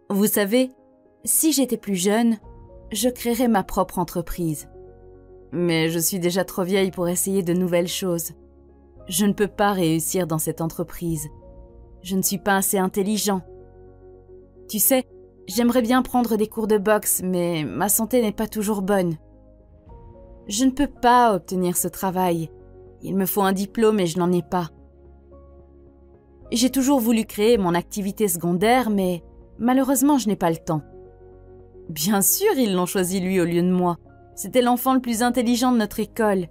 Vous savez, si j'étais plus jeune, je créerais ma propre entreprise. Mais je suis déjà trop vieille pour essayer de nouvelles choses. Je ne peux pas réussir dans cette entreprise. Je ne suis pas assez intelligent. Tu sais, j'aimerais bien prendre des cours de boxe, mais ma santé n'est pas toujours bonne. Je ne peux pas obtenir ce travail. Il me faut un diplôme et je n'en ai pas. J'ai toujours voulu créer mon activité secondaire, mais malheureusement, je n'ai pas le temps. Bien sûr, ils l'ont choisi lui au lieu de moi. C'était l'enfant le plus intelligent de notre école.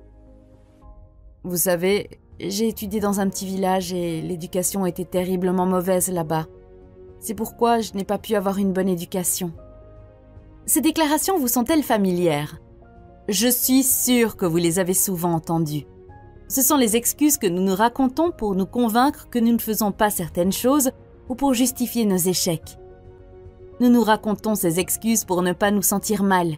Vous savez, j'ai étudié dans un petit village et l'éducation était terriblement mauvaise là-bas. C'est pourquoi je n'ai pas pu avoir une bonne éducation. Ces déclarations vous sont-elles familières? Je suis sûre que vous les avez souvent entendues. Ce sont les excuses que nous nous racontons pour nous convaincre que nous ne faisons pas certaines choses ou pour justifier nos échecs. Nous nous racontons ces excuses pour ne pas nous sentir mal.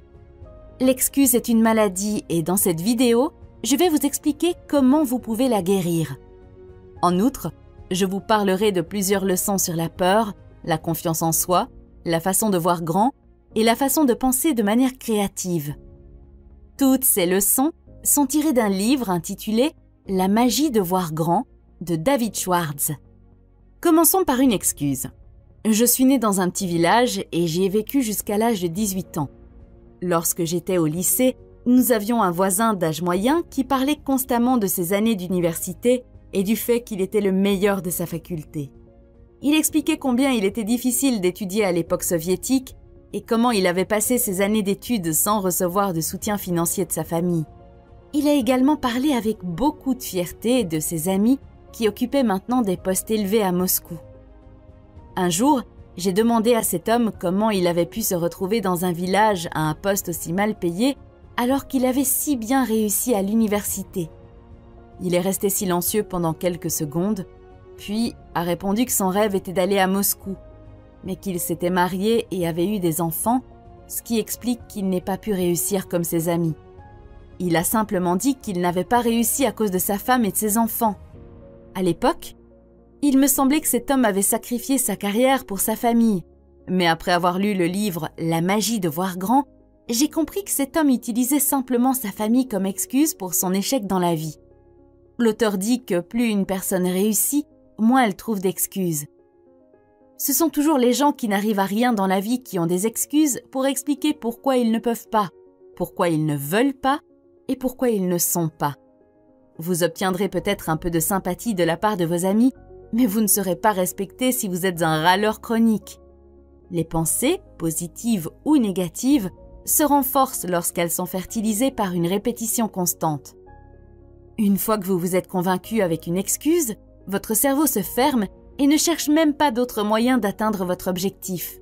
L'excuse est une maladie et dans cette vidéo, je vais vous expliquer comment vous pouvez la guérir. En outre, je vous parlerai de plusieurs leçons sur la peur, la confiance en soi, la façon de voir grand et la façon de penser de manière créative. Toutes ces leçons sont tirées d'un livre intitulé « La magie de voir grand » de David Schwartz. Commençons par une excuse. Je suis née dans un petit village et j'y ai vécu jusqu'à l'âge de 18 ans. Lorsque j'étais au lycée, nous avions un voisin d'âge moyen qui parlait constamment de ses années d'université et du fait qu'il était le meilleur de sa faculté. Il expliquait combien il était difficile d'étudier à l'époque soviétique et comment il avait passé ses années d'études sans recevoir de soutien financier de sa famille. Il a également parlé avec beaucoup de fierté de ses amis qui occupaient maintenant des postes élevés à Moscou. Un jour, j'ai demandé à cet homme comment il avait pu se retrouver dans un village à un poste aussi mal payé alors qu'il avait si bien réussi à l'université. Il est resté silencieux pendant quelques secondes, puis a répondu que son rêve était d'aller à Moscou, mais qu'il s'était marié et avait eu des enfants, ce qui explique qu'il n'ait pas pu réussir comme ses amis. Il a simplement dit qu'il n'avait pas réussi à cause de sa femme et de ses enfants. À l'époque, il me semblait que cet homme avait sacrifié sa carrière pour sa famille, mais après avoir lu le livre « La magie de voir grand », j'ai compris que cet homme utilisait simplement sa famille comme excuse pour son échec dans la vie. L'auteur dit que plus une personne réussit, moins elle trouve d'excuses. Ce sont toujours les gens qui n'arrivent à rien dans la vie qui ont des excuses pour expliquer pourquoi ils ne peuvent pas, pourquoi ils ne veulent pas et pourquoi ils ne sont pas. Vous obtiendrez peut-être un peu de sympathie de la part de vos amis, mais vous ne serez pas respecté si vous êtes un râleur chronique. Les pensées, positives ou négatives, se renforcent lorsqu'elles sont fertilisées par une répétition constante. Une fois que vous vous êtes convaincu avec une excuse, votre cerveau se ferme et ne cherche même pas d'autres moyens d'atteindre votre objectif.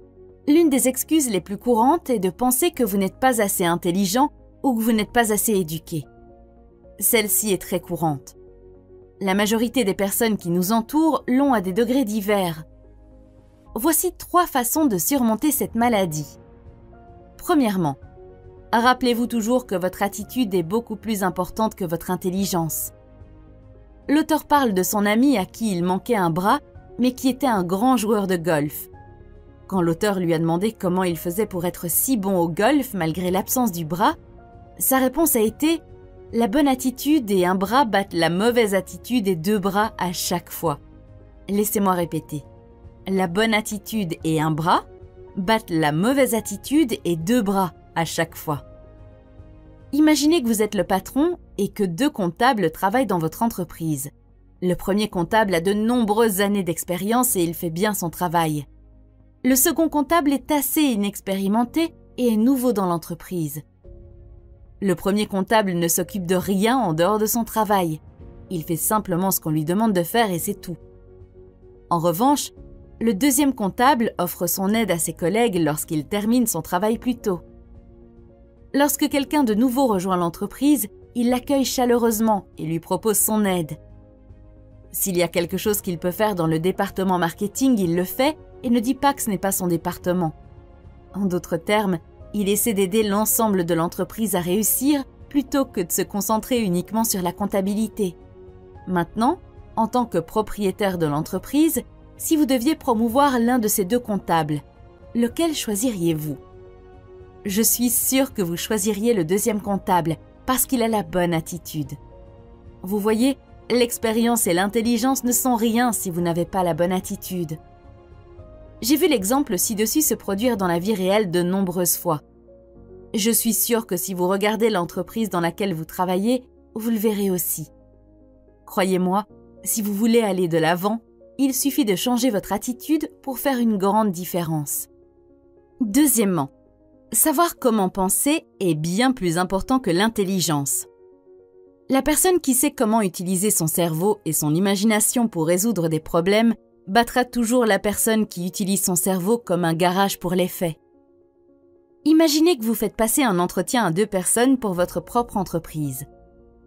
L'une des excuses les plus courantes est de penser que vous n'êtes pas assez intelligent ou que vous n'êtes pas assez éduqué. Celle-ci est très courante. La majorité des personnes qui nous entourent l'ont à des degrés divers. Voici 3 façons de surmonter cette maladie. Premièrement, rappelez-vous toujours que votre attitude est beaucoup plus importante que votre intelligence. L'auteur parle de son ami à qui il manquait un bras, mais qui était un grand joueur de golf. Quand l'auteur lui a demandé comment il faisait pour être si bon au golf malgré l'absence du bras, sa réponse a été « La bonne attitude et un bras battent la mauvaise attitude et 2 bras à chaque fois ». Laissez-moi répéter. La bonne attitude et un bras battent la mauvaise attitude et 2 bras à chaque fois. Imaginez que vous êtes le patron et que 2 comptables travaillent dans votre entreprise. Le premier comptable a de nombreuses années d'expérience et il fait bien son travail. Le second comptable est assez inexpérimenté et est nouveau dans l'entreprise. Le premier comptable ne s'occupe de rien en dehors de son travail. Il fait simplement ce qu'on lui demande de faire et c'est tout. En revanche, le deuxième comptable offre son aide à ses collègues lorsqu'il termine son travail plus tôt. Lorsque quelqu'un de nouveau rejoint l'entreprise, il l'accueille chaleureusement et lui propose son aide. S'il y a quelque chose qu'il peut faire dans le département marketing, il le fait et ne dit pas que ce n'est pas son département. En d'autres termes, il essaie d'aider l'ensemble de l'entreprise à réussir plutôt que de se concentrer uniquement sur la comptabilité. Maintenant, en tant que propriétaire de l'entreprise, si vous deviez promouvoir l'un de ces 2 comptables, Lequel choisiriez-vous? Je suis sûre que vous choisiriez le deuxième comptable parce qu'il a la bonne attitude. Vous voyez, l'expérience et l'intelligence ne sont rien si vous n'avez pas la bonne attitude. J'ai vu l'exemple ci-dessus se produire dans la vie réelle de nombreuses fois. Je suis sûre que si vous regardez l'entreprise dans laquelle vous travaillez, vous le verrez aussi. Croyez-moi, si vous voulez aller de l'avant, il suffit de changer votre attitude pour faire une grande différence. Deuxièmement, savoir comment penser est bien plus important que l'intelligence. La personne qui sait comment utiliser son cerveau et son imagination pour résoudre des problèmes battra toujours la personne qui utilise son cerveau comme un garage pour les faits. Imaginez que vous faites passer un entretien à 2 personnes pour votre propre entreprise.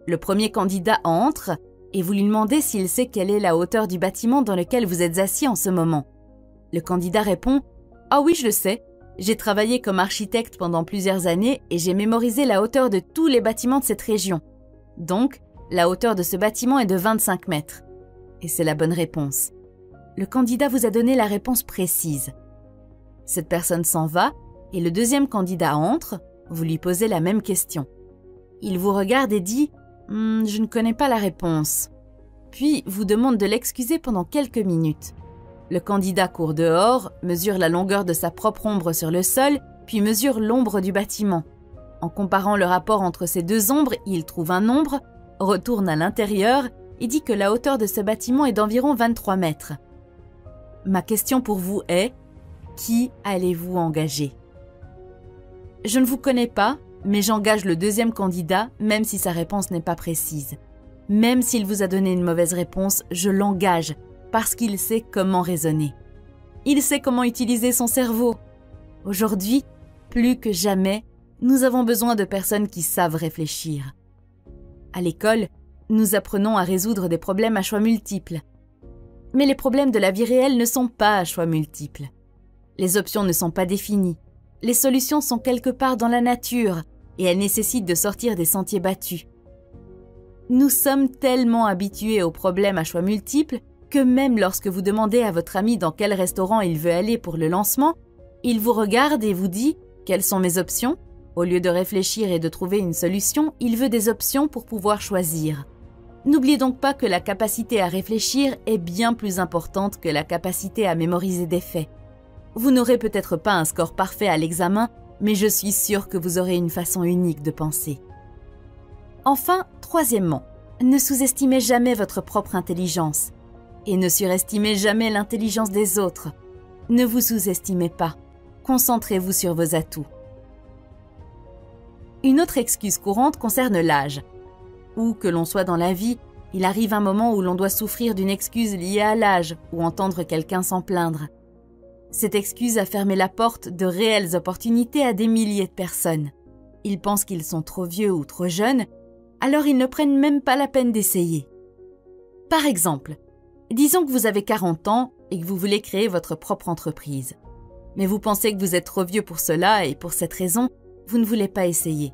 Le premier candidat entre et vous lui demandez s'il sait quelle est la hauteur du bâtiment dans lequel vous êtes assis en ce moment. Le candidat répond « Ah oui, je le sais. J'ai travaillé comme architecte pendant plusieurs années et j'ai mémorisé la hauteur de tous les bâtiments de cette région. Donc, la hauteur de ce bâtiment est de 25 mètres. » Et c'est la bonne réponse. Le candidat vous a donné la réponse précise. Cette personne s'en va et le deuxième candidat entre, vous lui posez la même question. Il vous regarde et dit « Je ne connais pas la réponse ». Puis vous demande de l'excuser pendant quelques minutes. Le candidat court dehors, mesure la longueur de sa propre ombre sur le sol, puis mesure l'ombre du bâtiment. En comparant le rapport entre ces 2 ombres, il trouve un nombre, retourne à l'intérieur et dit que la hauteur de ce bâtiment est d'environ 23 mètres. Ma question pour vous est, qui allez-vous engager? Je ne vous connais pas, mais j'engage le deuxième candidat, même si sa réponse n'est pas précise. Même s'il vous a donné une mauvaise réponse, je l'engage, parce qu'il sait comment raisonner. Il sait comment utiliser son cerveau. Aujourd'hui, plus que jamais, nous avons besoin de personnes qui savent réfléchir. À l'école, nous apprenons à résoudre des problèmes à choix multiples. Mais les problèmes de la vie réelle ne sont pas à choix multiples. Les options ne sont pas définies. Les solutions sont quelque part dans la nature et elles nécessitent de sortir des sentiers battus. Nous sommes tellement habitués aux problèmes à choix multiples que même lorsque vous demandez à votre ami dans quel restaurant il veut aller pour le lancement, il vous regarde et vous dit « Quelles sont mes options ?» Au lieu de réfléchir et de trouver une solution, il veut des options pour pouvoir choisir. N'oubliez donc pas que la capacité à réfléchir est bien plus importante que la capacité à mémoriser des faits. Vous n'aurez peut-être pas un score parfait à l'examen, mais je suis sûre que vous aurez une façon unique de penser. Enfin, troisièmement, ne sous-estimez jamais votre propre intelligence et ne surestimez jamais l'intelligence des autres. Ne vous sous-estimez pas. Concentrez-vous sur vos atouts. Une autre excuse courante concerne l'âge. Où que l'on soit dans la vie, il arrive un moment où l'on doit souffrir d'une excuse liée à l'âge ou entendre quelqu'un s'en plaindre. Cette excuse a fermé la porte de réelles opportunités à des milliers de personnes. Ils pensent qu'ils sont trop vieux ou trop jeunes, alors ils ne prennent même pas la peine d'essayer. Par exemple, disons que vous avez 40 ans et que vous voulez créer votre propre entreprise. Mais vous pensez que vous êtes trop vieux pour cela et pour cette raison, vous ne voulez pas essayer.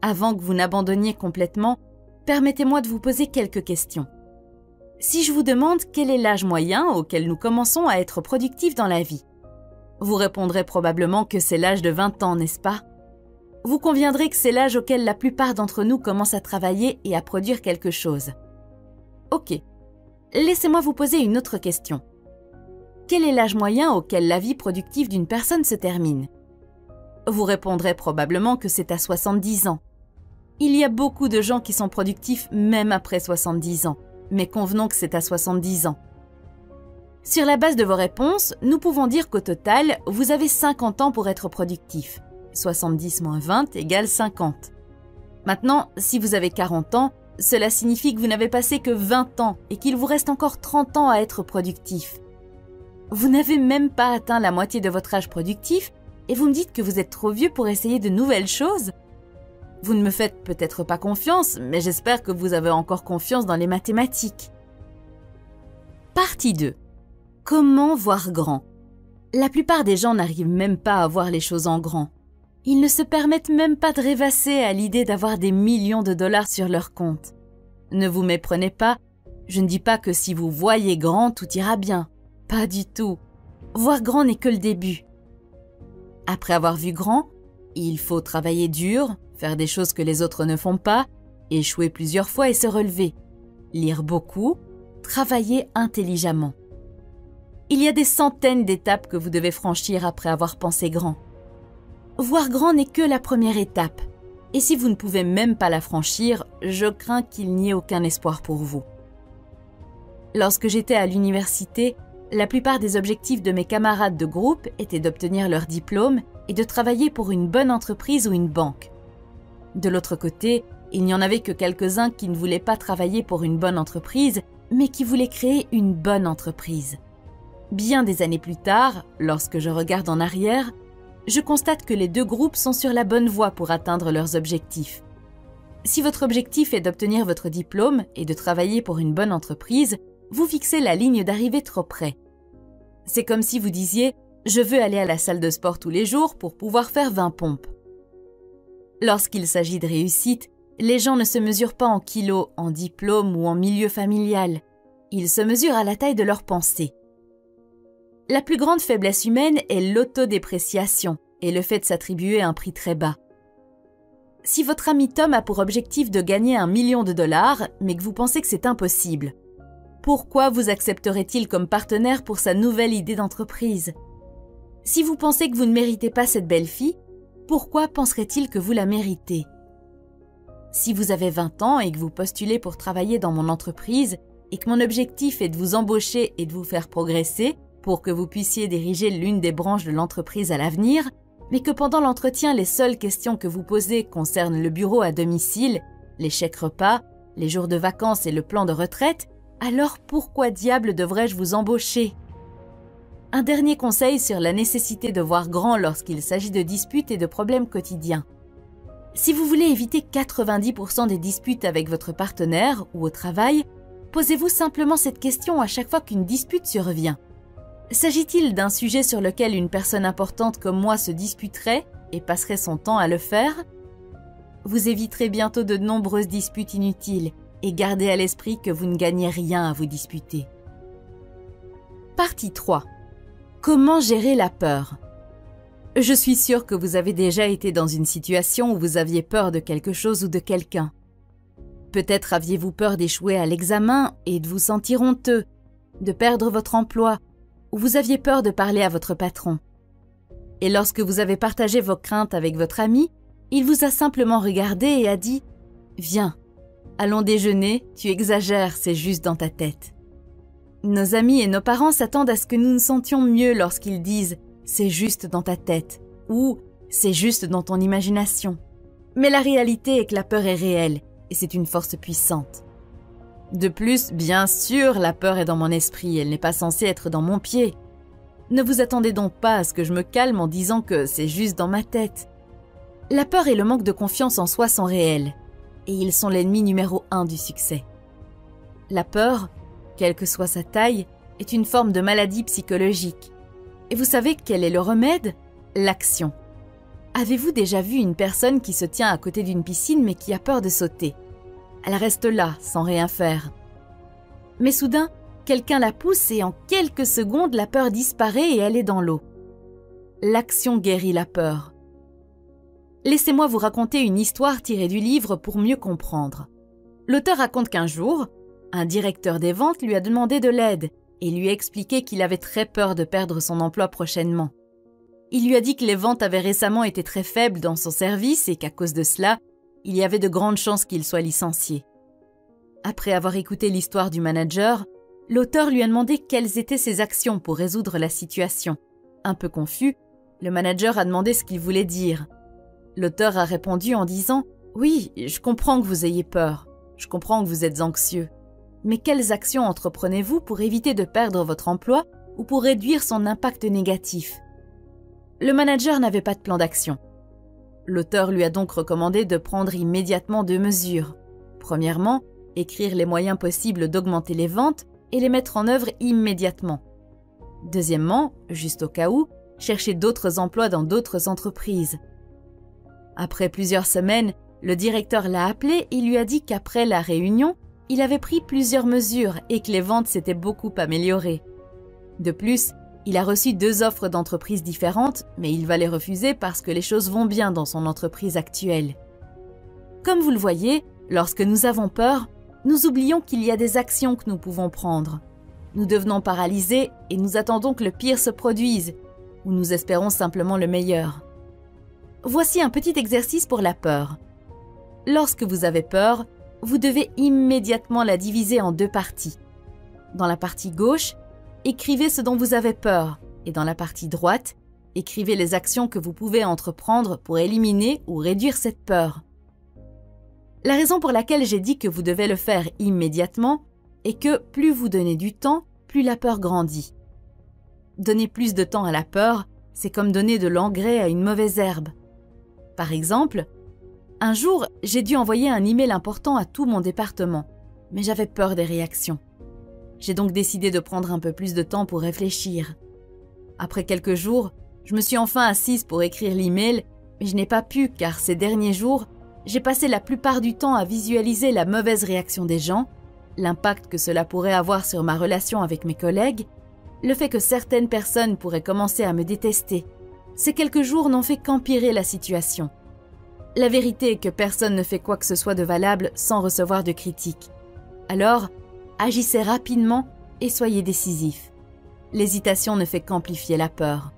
Avant que vous n'abandonniez complètement, permettez-moi de vous poser quelques questions. Si je vous demande quel est l'âge moyen auquel nous commençons à être productifs dans la vie, vous répondrez probablement que c'est l'âge de 20 ans, n'est-ce pas? Vous conviendrez que c'est l'âge auquel la plupart d'entre nous commencent à travailler et à produire quelque chose. Ok, laissez-moi vous poser une autre question. Quel est l'âge moyen auquel la vie productive d'une personne se termine? Vous répondrez probablement que c'est à 70 ans. Il y a beaucoup de gens qui sont productifs même après 70 ans, mais convenons que c'est à 70 ans. Sur la base de vos réponses, nous pouvons dire qu'au total, vous avez 50 ans pour être productif. 70 moins 20 égale 50. Maintenant, si vous avez 40 ans, cela signifie que vous n'avez passé que 20 ans et qu'il vous reste encore 30 ans à être productif. Vous n'avez même pas atteint la moitié de votre âge productif et vous me dites que vous êtes trop vieux pour essayer de nouvelles choses? Vous ne me faites peut-être pas confiance, mais j'espère que vous avez encore confiance dans les mathématiques. Partie 2. Comment voir grand? La plupart des gens n'arrivent même pas à voir les choses en grand. Ils ne se permettent même pas de rêvasser à l'idée d'avoir des millions de dollars sur leur compte. Ne vous méprenez pas, je ne dis pas que si vous voyez grand, tout ira bien. Pas du tout. Voir grand n'est que le début. Après avoir vu grand, il faut travailler dur, faire des choses que les autres ne font pas, échouer plusieurs fois et se relever, lire beaucoup, travailler intelligemment. Il y a des centaines d'étapes que vous devez franchir après avoir pensé grand. Voir grand n'est que la première étape, et si vous ne pouvez même pas la franchir, je crains qu'il n'y ait aucun espoir pour vous. Lorsque j'étais à l'université, la plupart des objectifs de mes camarades de groupe étaient d'obtenir leur diplôme et de travailler pour une bonne entreprise ou une banque. De l'autre côté, il n'y en avait que quelques-uns qui ne voulaient pas travailler pour une bonne entreprise, mais qui voulaient créer une bonne entreprise. Bien des années plus tard, lorsque je regarde en arrière, je constate que les deux groupes sont sur la bonne voie pour atteindre leurs objectifs. Si votre objectif est d'obtenir votre diplôme et de travailler pour une bonne entreprise, vous fixez la ligne d'arrivée trop près. C'est comme si vous disiez « Je veux aller à la salle de sport tous les jours pour pouvoir faire 20 pompes ». Lorsqu'il s'agit de réussite, les gens ne se mesurent pas en kilos, en diplôme ou en milieu familial. Ils se mesurent à la taille de leurs pensées. La plus grande faiblesse humaine est l'autodépréciation et le fait de s'attribuer un prix très bas. Si votre ami Tom a pour objectif de gagner $1 million, mais que vous pensez que c'est impossible, pourquoi vous accepterait-il comme partenaire pour sa nouvelle idée d'entreprise? Si vous pensez que vous ne méritez pas cette belle fille, pourquoi penserait-il que vous la méritez? Si vous avez 20 ans et que vous postulez pour travailler dans mon entreprise et que mon objectif est de vous embaucher et de vous faire progresser pour que vous puissiez diriger l'une des branches de l'entreprise à l'avenir, mais que pendant l'entretien, les seules questions que vous posez concernent le bureau à domicile, les chèques repas, les jours de vacances et le plan de retraite, alors pourquoi diable devrais-je vous embaucher? Un dernier conseil sur la nécessité de voir grand lorsqu'il s'agit de disputes et de problèmes quotidiens. Si vous voulez éviter 90% des disputes avec votre partenaire ou au travail, posez-vous simplement cette question à chaque fois qu'une dispute survient. S'agit-il d'un sujet sur lequel une personne importante comme moi se disputerait et passerait son temps à le faire? Vous éviterez bientôt de nombreuses disputes inutiles et gardez à l'esprit que vous ne gagnez rien à vous disputer. Partie 3. Comment gérer la peur? Je suis sûre que vous avez déjà été dans une situation où vous aviez peur de quelque chose ou de quelqu'un. Peut-être aviez-vous peur d'échouer à l'examen et de vous sentir honteux, de perdre votre emploi, ou vous aviez peur de parler à votre patron. Et lorsque vous avez partagé vos craintes avec votre ami, il vous a simplement regardé et a dit « Viens, allons déjeuner, tu exagères, c'est juste dans ta tête. » Nos amis et nos parents s'attendent à ce que nous nous sentions mieux lorsqu'ils disent « c'est juste dans ta tête » ou « c'est juste dans ton imagination ». Mais la réalité est que la peur est réelle et c'est une force puissante. De plus, bien sûr, la peur est dans mon esprit, elle n'est pas censée être dans mon pied. Ne vous attendez donc pas à ce que je me calme en disant que c'est juste dans ma tête. La peur et le manque de confiance en soi sont réels, et ils sont l'ennemi numéro 1 du succès. La peur, quelle que soit sa taille, est une forme de maladie psychologique. Et vous savez quel est le remède? L'action. Avez-vous déjà vu une personne qui se tient à côté d'une piscine mais qui a peur de sauter? Elle reste là, sans rien faire. Mais soudain, quelqu'un la pousse et en quelques secondes, la peur disparaît et elle est dans l'eau. L'action guérit la peur. Laissez-moi vous raconter une histoire tirée du livre pour mieux comprendre. L'auteur raconte qu'un jour, un directeur des ventes lui a demandé de l'aide et lui a expliqué qu'il avait très peur de perdre son emploi prochainement. Il lui a dit que les ventes avaient récemment été très faibles dans son service et qu'à cause de cela, il y avait de grandes chances qu'il soit licencié. Après avoir écouté l'histoire du manager, l'auteur lui a demandé quelles étaient ses actions pour résoudre la situation. Un peu confus, le manager a demandé ce qu'il voulait dire. L'auteur a répondu en disant « Oui, je comprends que vous ayez peur, je comprends que vous êtes anxieux. Mais quelles actions entreprenez-vous pour éviter de perdre votre emploi ou pour réduire son impact négatif ?» Le manager n'avait pas de plan d'action. L'auteur lui a donc recommandé de prendre immédiatement 2 mesures. Premièrement, écrire les moyens possibles d'augmenter les ventes et les mettre en œuvre immédiatement. Deuxièmement, juste au cas où, chercher d'autres emplois dans d'autres entreprises. Après plusieurs semaines, le directeur l'a appelé et lui a dit qu'après la réunion, il avait pris plusieurs mesures et que les ventes s'étaient beaucoup améliorées. De plus, Il a reçu 2 offres d'entreprises différentes, mais il va les refuser parce que les choses vont bien dans son entreprise actuelle. Comme vous le voyez, lorsque nous avons peur, nous oublions qu'il y a des actions que nous pouvons prendre. Nous devenons paralysés et nous attendons que le pire se produise, ou nous espérons simplement le meilleur. Voici un petit exercice pour la peur. Lorsque vous avez peur, vous devez immédiatement la diviser en 2 parties. Dans la partie gauche, écrivez ce dont vous avez peur, et dans la partie droite, écrivez les actions que vous pouvez entreprendre pour éliminer ou réduire cette peur. La raison pour laquelle j'ai dit que vous devez le faire immédiatement est que plus vous donnez du temps, plus la peur grandit. Donner plus de temps à la peur, c'est comme donner de l'engrais à une mauvaise herbe. Par exemple, un jour, j'ai dû envoyer un email important à tout mon département, mais j'avais peur des réactions. J'ai donc décidé de prendre un peu plus de temps pour réfléchir. Après quelques jours, je me suis enfin assise pour écrire l'email, mais je n'ai pas pu car ces derniers jours, j'ai passé la plupart du temps à visualiser la mauvaise réaction des gens, l'impact que cela pourrait avoir sur ma relation avec mes collègues, le fait que certaines personnes pourraient commencer à me détester. Ces quelques jours n'ont fait qu'empirer la situation. La vérité est que personne ne fait quoi que ce soit de valable sans recevoir de critiques. Alors, agissez rapidement et soyez décisif. L'hésitation ne fait qu'amplifier la peur.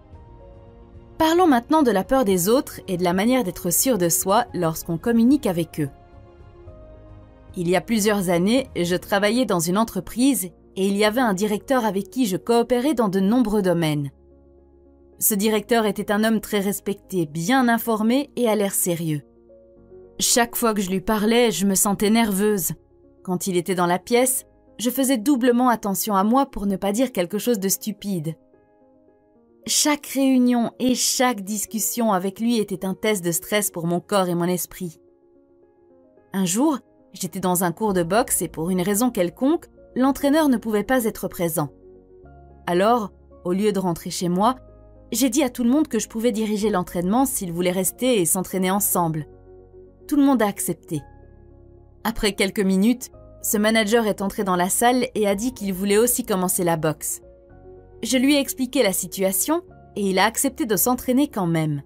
Parlons maintenant de la peur des autres et de la manière d'être sûr de soi lorsqu'on communique avec eux. Il y a plusieurs années, je travaillais dans une entreprise et il y avait un directeur avec qui je coopérais dans de nombreux domaines. Ce directeur était un homme très respecté, bien informé et à l'air sérieux. Chaque fois que je lui parlais, je me sentais nerveuse. Quand il était dans la pièce, je faisais doublement attention à moi pour ne pas dire quelque chose de stupide. Chaque réunion et chaque discussion avec lui était un test de stress pour mon corps et mon esprit. Un jour, j'étais dans un cours de boxe et pour une raison quelconque, l'entraîneur ne pouvait pas être présent. Alors, au lieu de rentrer chez moi, j'ai dit à tout le monde que je pouvais diriger l'entraînement s'ils voulaient rester et s'entraîner ensemble. Tout le monde a accepté. Après quelques minutes, ce manager est entré dans la salle et a dit qu'il voulait aussi commencer la boxe. Je lui ai expliqué la situation et il a accepté de s'entraîner quand même.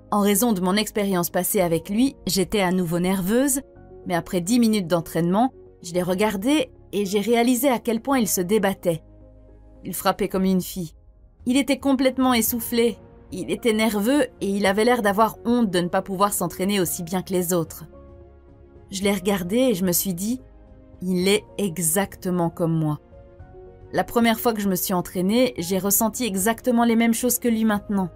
En raison de mon expérience passée avec lui, j'étais à nouveau nerveuse, mais après 10 minutes d'entraînement, je l'ai regardé et j'ai réalisé à quel point il se débattait. Il frappait comme une fille. Il était complètement essoufflé, il était nerveux et il avait l'air d'avoir honte de ne pas pouvoir s'entraîner aussi bien que les autres. Je l'ai regardé et je me suis dit, il est exactement comme moi. La première fois que je me suis entraînée, j'ai ressenti exactement les mêmes choses que lui maintenant.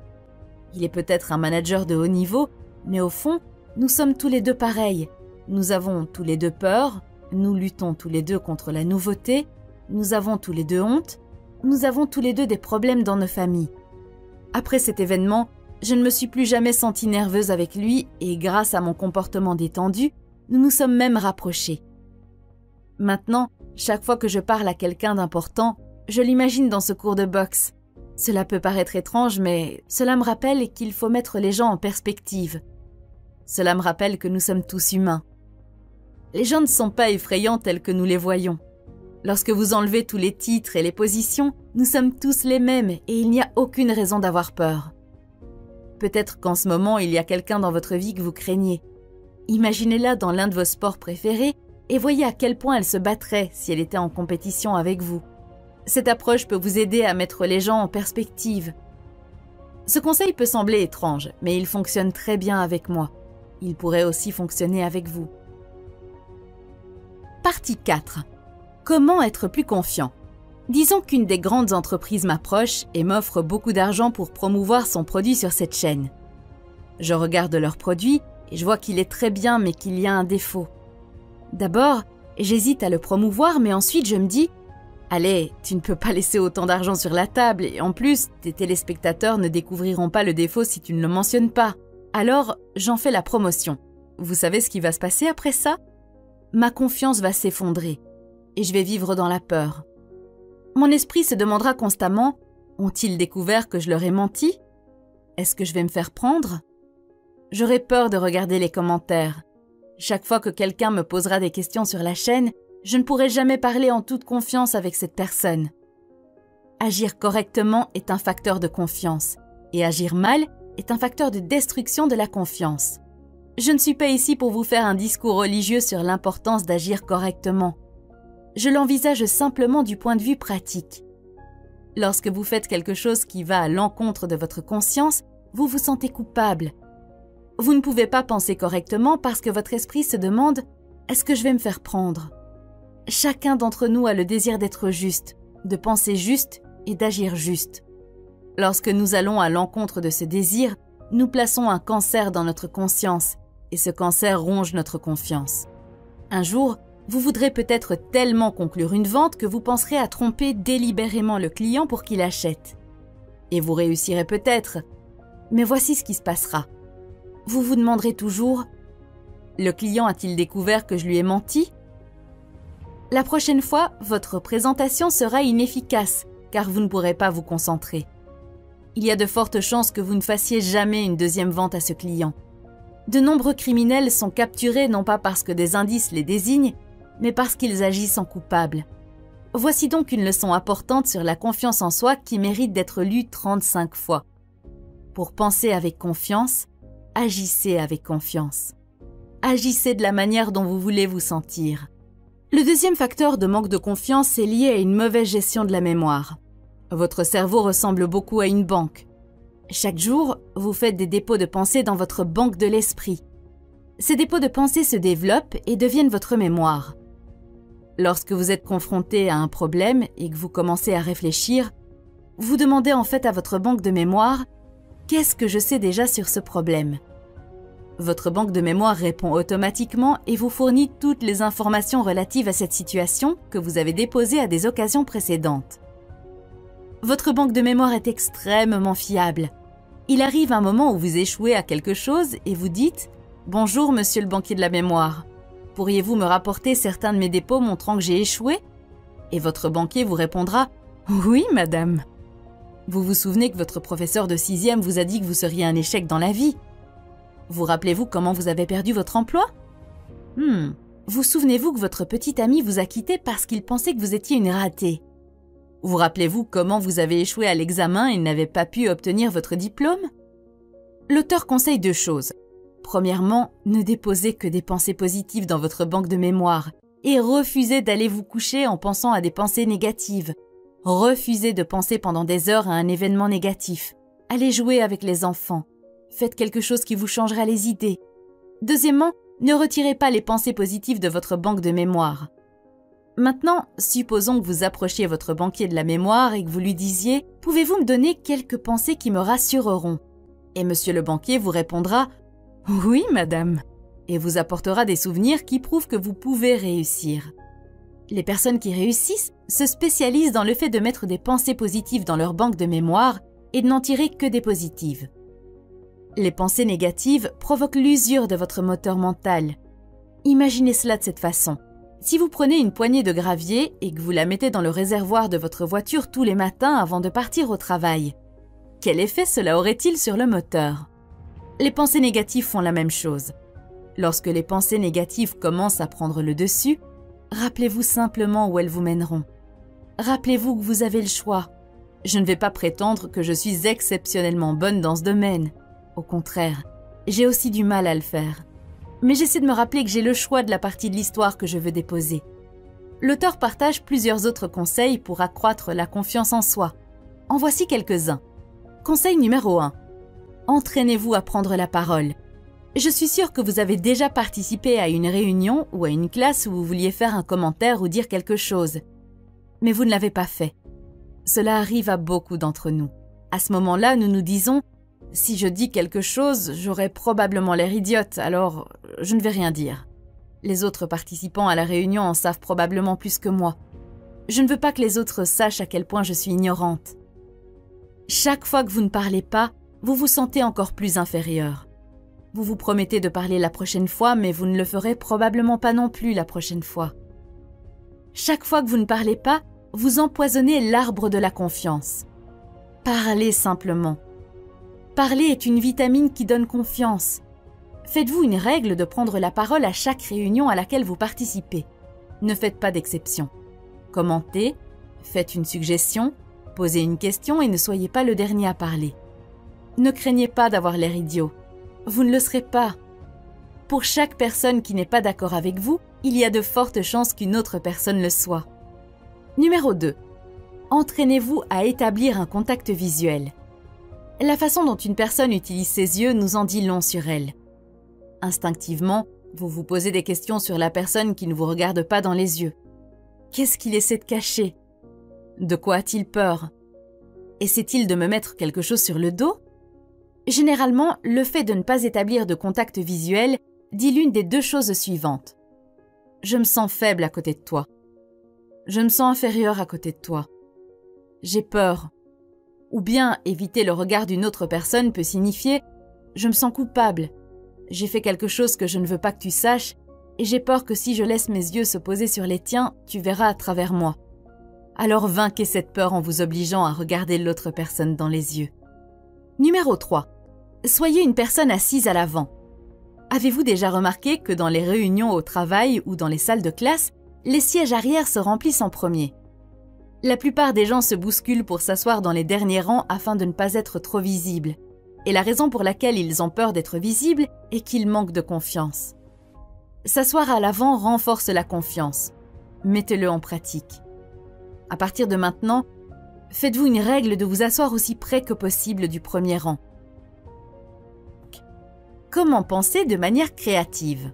Il est peut-être un manager de haut niveau, mais au fond, nous sommes tous les deux pareils. Nous avons tous les deux peur, nous luttons tous les deux contre la nouveauté, nous avons tous les deux honte, nous avons tous les deux des problèmes dans nos familles. Après cet événement, je ne me suis plus jamais sentie nerveuse avec lui et grâce à mon comportement détendu, nous nous sommes même rapprochés. Maintenant, chaque fois que je parle à quelqu'un d'important, je l'imagine dans ce cours de boxe. Cela peut paraître étrange, mais cela me rappelle qu'il faut mettre les gens en perspective. Cela me rappelle que nous sommes tous humains. Les gens ne sont pas effrayants tels que nous les voyons. Lorsque vous enlevez tous les titres et les positions, nous sommes tous les mêmes et il n'y a aucune raison d'avoir peur. Peut-être qu'en ce moment, il y a quelqu'un dans votre vie que vous craignez. Imaginez-la dans l'un de vos sports préférés et voyez à quel point elle se battrait si elle était en compétition avec vous. Cette approche peut vous aider à mettre les gens en perspective. Ce conseil peut sembler étrange, mais il fonctionne très bien avec moi. Il pourrait aussi fonctionner avec vous. Partie 4. Comment être plus confiant? Disons qu'une des grandes entreprises m'approche et m'offre beaucoup d'argent pour promouvoir son produit sur cette chaîne. Je regarde leur produit et je vois qu'il est très bien mais qu'il y a un défaut. D'abord, j'hésite à le promouvoir mais ensuite je me dis « Allez, tu ne peux pas laisser autant d'argent sur la table et en plus, tes téléspectateurs ne découvriront pas le défaut si tu ne le mentionnes pas. » Alors, j'en fais la promotion. Vous savez ce qui va se passer après ça? Ma confiance va s'effondrer et je vais vivre dans la peur. Mon esprit se demandera constamment « Ont-ils découvert que je leur ai menti? Est-ce que je vais me faire prendre ?» J'aurai peur de regarder les commentaires. Chaque fois que quelqu'un me posera des questions sur la chaîne, je ne pourrai jamais parler en toute confiance avec cette personne. Agir correctement est un facteur de confiance et agir mal est un facteur de destruction de la confiance. Je ne suis pas ici pour vous faire un discours religieux sur l'importance d'agir correctement. Je l'envisage simplement du point de vue pratique. Lorsque vous faites quelque chose qui va à l'encontre de votre conscience, vous vous sentez coupable. Vous ne pouvez pas penser correctement parce que votre esprit se demande « Est-ce que je vais me faire prendre ?» Chacun d'entre nous a le désir d'être juste, de penser juste et d'agir juste. Lorsque nous allons à l'encontre de ce désir, nous plaçons un cancer dans notre conscience et ce cancer ronge notre confiance. Un jour, vous voudrez peut-être tellement conclure une vente que vous penserez à tromper délibérément le client pour qu'il achète. Et vous réussirez peut-être, mais voici ce qui se passera. Vous vous demanderez toujours « Le client a-t-il découvert que je lui ai menti ?» La prochaine fois, votre présentation sera inefficace car vous ne pourrez pas vous concentrer. Il y a de fortes chances que vous ne fassiez jamais une deuxième vente à ce client. De nombreux criminels sont capturés non pas parce que des indices les désignent, mais parce qu'ils agissent en coupables. Voici donc une leçon importante sur la confiance en soi qui mérite d'être lue 35 fois. Pour penser avec confiance, agissez avec confiance. Agissez de la manière dont vous voulez vous sentir. Le deuxième facteur de manque de confiance est lié à une mauvaise gestion de la mémoire. Votre cerveau ressemble beaucoup à une banque. Chaque jour, vous faites des dépôts de pensée dans votre banque de l'esprit. Ces dépôts de pensée se développent et deviennent votre mémoire. Lorsque vous êtes confronté à un problème et que vous commencez à réfléchir, vous demandez en fait à votre banque de mémoire « Qu'est-ce que je sais déjà sur ce problème ?» Votre banque de mémoire répond automatiquement et vous fournit toutes les informations relatives à cette situation que vous avez déposées à des occasions précédentes. Votre banque de mémoire est extrêmement fiable. Il arrive un moment où vous échouez à quelque chose et vous dites « Bonjour, monsieur le banquier de la mémoire. Pourriez-vous me rapporter certains de mes dépôts montrant que j'ai échoué ?» Et votre banquier vous répondra « Oui, madame. » Vous vous souvenez que votre professeur de 6e vous a dit que vous seriez un échec dans la vie. Vous rappelez-vous comment vous avez perdu votre emploi? Vous souvenez-vous que votre petit ami vous a quitté parce qu'il pensait que vous étiez une ratée? Vous rappelez-vous comment vous avez échoué à l'examen et n'avez pas pu obtenir votre diplôme? L'auteur conseille 2 choses. Premièrement, ne déposez que des pensées positives dans votre banque de mémoire et refusez d'aller vous coucher en pensant à des pensées négatives. Refusez de penser pendant des heures à un événement négatif. Allez jouer avec les enfants. Faites quelque chose qui vous changera les idées. Deuxièmement, ne retirez pas les pensées positives de votre banque de mémoire. Maintenant, supposons que vous approchiez votre banquier de la mémoire et que vous lui disiez « Pouvez-vous me donner quelques pensées qui me rassureront ?» Et monsieur le banquier vous répondra « Oui, madame » et vous apportera des souvenirs qui prouvent que vous pouvez réussir. Les personnes qui réussissent se spécialisent dans le fait de mettre des pensées positives dans leur banque de mémoire et de n'en tirer que des positives. Les pensées négatives provoquent l'usure de votre moteur mental. Imaginez cela de cette façon. Si vous prenez une poignée de gravier et que vous la mettez dans le réservoir de votre voiture tous les matins avant de partir au travail, quel effet cela aurait-il sur le moteur? Les pensées négatives font la même chose. Lorsque les pensées négatives commencent à prendre le dessus, rappelez-vous simplement où elles vous mèneront. Rappelez-vous que vous avez le choix. Je ne vais pas prétendre que je suis exceptionnellement bonne dans ce domaine. Au contraire, j'ai aussi du mal à le faire. Mais j'essaie de me rappeler que j'ai le choix de la partie de l'histoire que je veux déposer. L'auteur partage plusieurs autres conseils pour accroître la confiance en soi. En voici quelques-uns. Conseil numéro 1. Entraînez-vous à prendre la parole. Je suis sûre que vous avez déjà participé à une réunion ou à une classe où vous vouliez faire un commentaire ou dire quelque chose. Mais vous ne l'avez pas fait. Cela arrive à beaucoup d'entre nous. À ce moment-là, nous nous disons « Si je dis quelque chose, j'aurai probablement l'air idiote, alors je ne vais rien dire. Les autres participants à la réunion en savent probablement plus que moi. Je ne veux pas que les autres sachent à quel point je suis ignorante. » Chaque fois que vous ne parlez pas, vous vous sentez encore plus inférieur. Vous vous promettez de parler la prochaine fois, mais vous ne le ferez probablement pas non plus la prochaine fois. Chaque fois que vous ne parlez pas, vous empoisonnez l'arbre de la confiance. Parlez simplement. Parler est une vitamine qui donne confiance. Faites-vous une règle de prendre la parole à chaque réunion à laquelle vous participez. Ne faites pas d'exception. Commentez, faites une suggestion, Posez une question et ne soyez pas le dernier à parler. Ne craignez pas d'avoir l'air idiot. Vous ne le serez pas. Pour chaque personne qui n'est pas d'accord avec vous, il y a de fortes chances qu'une autre personne le soit. Numéro 2. Entraînez-vous à établir un contact visuel. La façon dont une personne utilise ses yeux nous en dit long sur elle. Instinctivement, vous vous posez des questions sur la personne qui ne vous regarde pas dans les yeux. Qu'est-ce qu'il essaie de cacher? De quoi a-t-il peur? Essaie-t-il de me mettre quelque chose sur le dos? Généralement, le fait de ne pas établir de contact visuel dit l'une des deux choses suivantes. Je me sens faible à côté de toi. Je me sens inférieur à côté de toi. J'ai peur. Ou bien éviter le regard d'une autre personne peut signifier « je me sens coupable ». J'ai fait quelque chose que je ne veux pas que tu saches et j'ai peur que si je laisse mes yeux se poser sur les tiens, tu verras à travers moi. Alors vainquez cette peur en vous obligeant à regarder l'autre personne dans les yeux. Numéro 3. Soyez une personne assise à l'avant. Avez-vous déjà remarqué que dans les réunions au travail ou dans les salles de classe, les sièges arrière se remplissent en premier? La plupart des gens se bousculent pour s'asseoir dans les derniers rangs afin de ne pas être trop visibles. Et la raison pour laquelle ils ont peur d'être visibles est qu'ils manquent de confiance. S'asseoir à l'avant renforce la confiance. Mettez-le en pratique. À partir de maintenant, faites-vous une règle de vous asseoir aussi près que possible du premier rang. Comment penser de manière créative?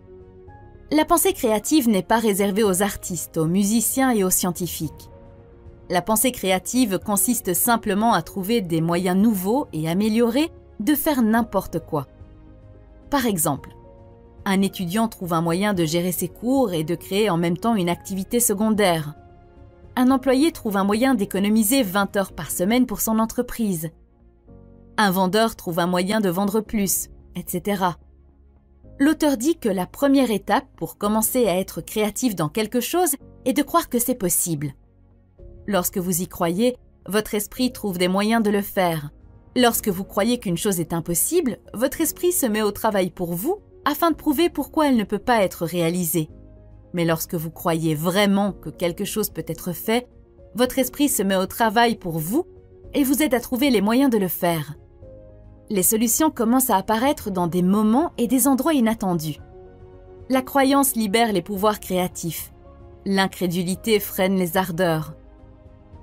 La pensée créative n'est pas réservée aux artistes, aux musiciens et aux scientifiques. La pensée créative consiste simplement à trouver des moyens nouveaux et améliorés de faire n'importe quoi. Par exemple, un étudiant trouve un moyen de gérer ses cours et de créer en même temps une activité secondaire. Un employé trouve un moyen d'économiser 20 heures par semaine pour son entreprise. Un vendeur trouve un moyen de vendre plus, etc. L'auteur dit que la première étape pour commencer à être créatif dans quelque chose est de croire que c'est possible. Lorsque vous y croyez, votre esprit trouve des moyens de le faire. Lorsque vous croyez qu'une chose est impossible, votre esprit se met au travail pour vous afin de prouver pourquoi elle ne peut pas être réalisée. Mais lorsque vous croyez vraiment que quelque chose peut être fait, votre esprit se met au travail pour vous et vous aide à trouver les moyens de le faire. Les solutions commencent à apparaître dans des moments et des endroits inattendus. La croyance libère les pouvoirs créatifs. L'incrédulité freine les ardeurs.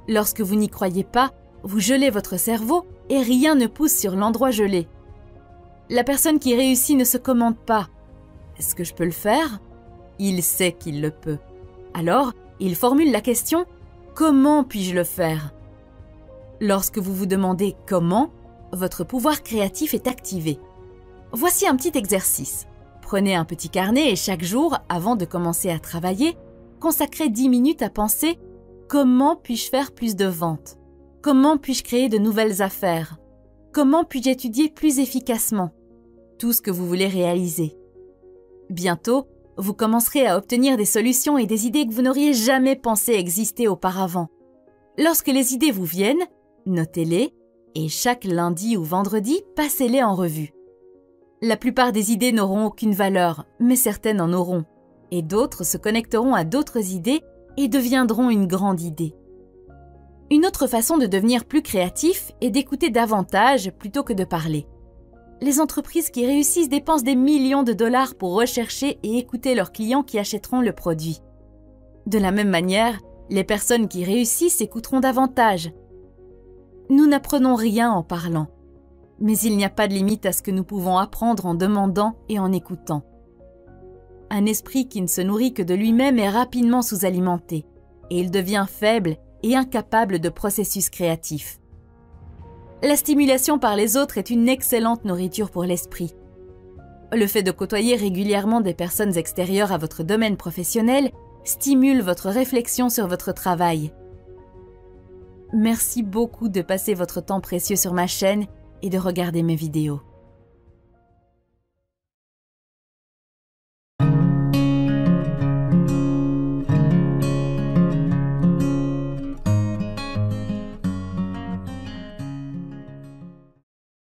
Lorsque vous n'y croyez pas, vous gelez votre cerveau et rien ne pousse sur l'endroit gelé. La personne qui réussit ne se commande pas. Est-ce que je peux le faire? Il sait qu'il le peut. Alors, il formule la question « Comment puis-je le faire ?» Lorsque vous vous demandez « Comment ?», votre pouvoir créatif est activé. Voici un petit exercice. Prenez un petit carnet et chaque jour, avant de commencer à travailler, consacrez 10 minutes à penser « Comment puis-je faire plus de ventes ? Comment puis-je créer de nouvelles affaires ? Comment puis-je étudier plus efficacement ?» Tout ce que vous voulez réaliser. Bientôt, vous commencerez à obtenir des solutions et des idées que vous n'auriez jamais pensé exister auparavant. Lorsque les idées vous viennent, notez-les et chaque lundi ou vendredi, passez-les en revue. La plupart des idées n'auront aucune valeur, mais certaines en auront, et d'autres se connecteront à d'autres idées et deviendront une grande idée. Une autre façon de devenir plus créatif est d'écouter davantage plutôt que de parler. Les entreprises qui réussissent dépensent des millions de dollars pour rechercher et écouter leurs clients qui achèteront le produit. De la même manière, les personnes qui réussissent écouteront davantage. Nous n'apprenons rien en parlant, mais il n'y a pas de limite à ce que nous pouvons apprendre en demandant et en écoutant. Un esprit qui ne se nourrit que de lui-même est rapidement sous-alimenté, et il devient faible et incapable de processus créatifs. La stimulation par les autres est une excellente nourriture pour l'esprit. Le fait de côtoyer régulièrement des personnes extérieures à votre domaine professionnel stimule votre réflexion sur votre travail. Merci beaucoup de passer votre temps précieux sur ma chaîne et de regarder mes vidéos.